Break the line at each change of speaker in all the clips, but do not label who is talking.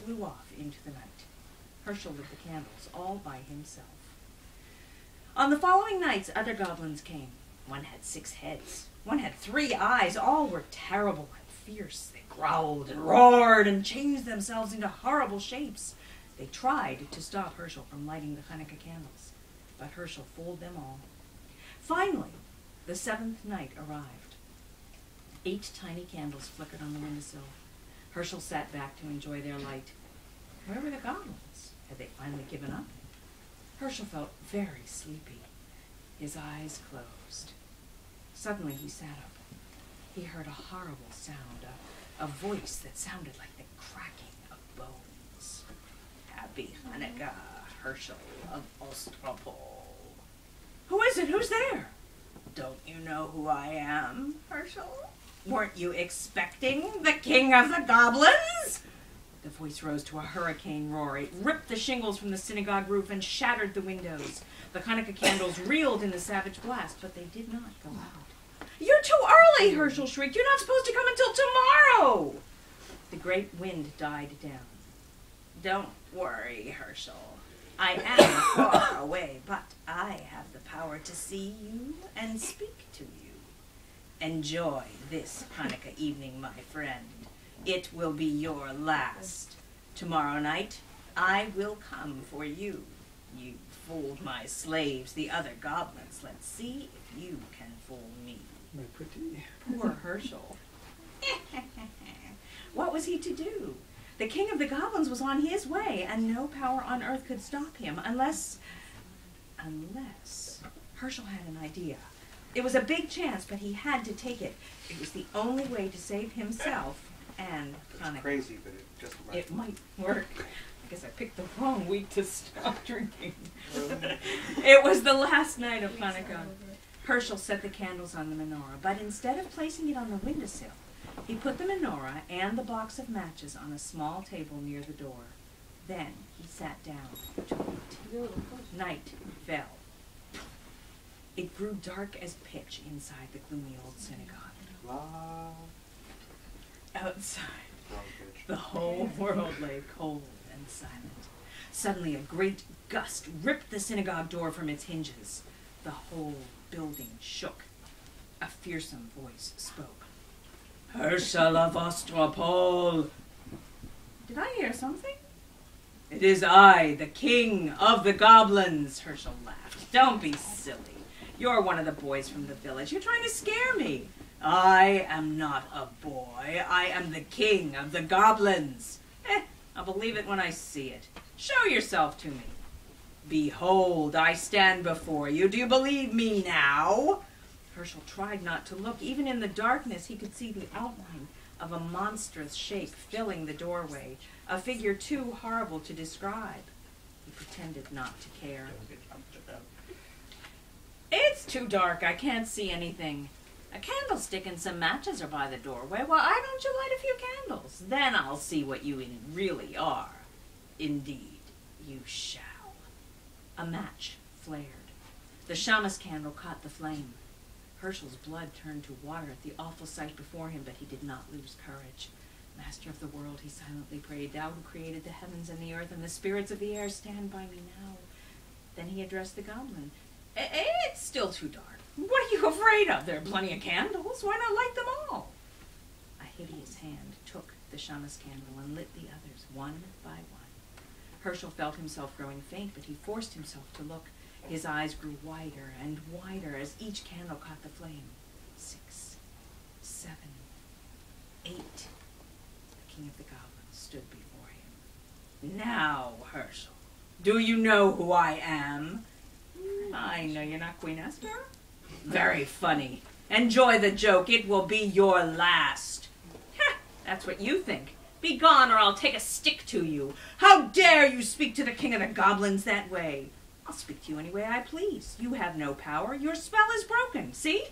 flew off into the night. Herschel lit the candles all by himself. On the following nights, other goblins came. One had 6 heads. One had 3 eyes. All were terrible and fierce. They growled and roared and changed themselves into horrible shapes. They tried to stop Herschel from lighting the Chanukah candles, but Herschel fooled them all. Finally, the 7th night arrived. 8 tiny candles flickered on the windowsill. Herschel sat back to enjoy their light. Where were the goblins? Had they finally given up? Herschel felt very sleepy. His eyes closed. Suddenly he sat up. He heard a horrible sound, a voice that sounded like the cracking of bones. Happy Chanukah, Herschel of Ostropol. Who is it? Who's there? Don't you know who I am, Herschel? Weren't you expecting the king of the goblins? The voice rose to a hurricane roar. It ripped the shingles from the synagogue roof and shattered the windows. The Chanukah candles reeled in the savage blast, but they did not go out. You're too early, Herschel shrieked. You're not supposed to come until tomorrow. The great wind died down. Don't worry, Herschel. I am far away, but I have the power to see you and speak to you. Enjoy this Chanukah evening, my friend. It will be your last. Tomorrow night, I will come for you. You fooled my slaves, the other goblins. Let's see if you can fool me.
My pretty.
Poor Herschel. What was he to do? The king of the goblins was on his way, and no power on earth could stop him unless Herschel had an idea. It was a big chance, but he had to take it. It was the only way to save himself and Chanukah.
It's crazy, but it just might.
It might work. I guess I picked the wrong week to stop drinking. It was the last night of Chanukah. Herschel set the candles on the menorah, but instead of placing it on the windowsill, he put the menorah and the box of matches on a small table near the door. Then he sat down to wait. Night fell. It grew dark as pitch inside the gloomy old synagogue. Outside, the whole world lay cold and silent. Suddenly, a great gust ripped the synagogue door from its hinges. The whole building shook. A fearsome voice spoke. Herschel of Ostropol. Did I hear something? It is I, the king of the goblins, Herschel laughed. Don't be silly. You're one of the boys from the village. You're trying to scare me. I am not a boy. I am the king of the goblins. I'll believe it when I see it. Show yourself to me. Behold, I stand before you. Do you believe me now? Herschel tried not to look. Even in the darkness, he could see the outline of a monstrous shape filling the doorway, a figure too horrible to describe. He pretended not to care. It's too dark. I can't see anything. A candlestick and some matches are by the doorway. Well, why don't you light a few candles? Then I'll see what you really are. Indeed, you shall. A match flared. The shamus candle caught the flame. Herschel's blood turned to water at the awful sight before him, but he did not lose courage. Master of the world, he silently prayed, thou who created the heavens and the earth and the spirits of the air, stand by me now. Then he addressed the goblin. It's still too dark. What are you afraid of? There are plenty of candles. Why not light them all? A hideous hand took the shamus candle and lit the others one by one. Herschel felt himself growing faint, but he forced himself to look. His eyes grew wider and wider as each candle caught the flame. 6, 7, 8. The king of the goblins stood before him. Now, Herschel, do you know who I am? I know you're not Queen Esther. Very funny. Enjoy the joke. It will be your last. That's what you think. Be gone or I'll take a stick to you. How dare you speak to the king of the goblins that way? I'll speak to you any way I please. You have no power. Your spell is broken. See?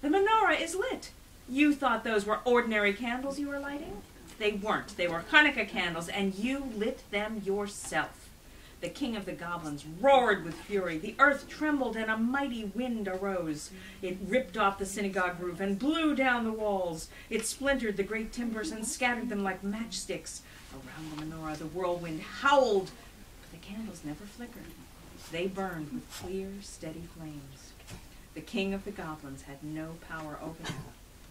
The menorah is lit. You thought those were ordinary candles you were lighting? They weren't. They were Chanukah candles, and you lit them yourself. The king of the goblins roared with fury. The earth trembled and a mighty wind arose. It ripped off the synagogue roof and blew down the walls. It splintered the great timbers and scattered them like matchsticks. Around the menorah, the whirlwind howled, but the candles never flickered. They burned with clear, steady flames. The king of the goblins had no power over them.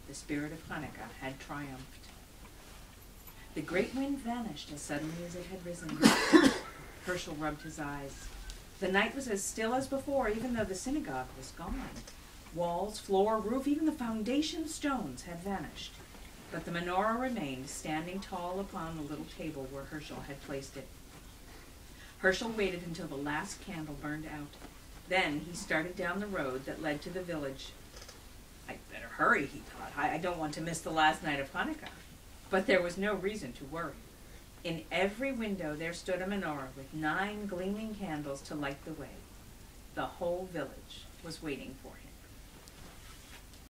The spirit of Chanukah had triumphed. The great wind vanished as suddenly as it had risen. Herschel rubbed his eyes. The night was as still as before, even though the synagogue was gone. Walls, floor, roof, even the foundation stones had vanished. But the menorah remained, standing tall upon the little table where Herschel had placed it. Herschel waited until the last candle burned out. Then he started down the road that led to the village. I'd better hurry, he thought. I don't want to miss the last night of Chanukah. But there was no reason to worry. In every window there stood a menorah with 9 gleaming candles to light the way. The whole village was waiting for him.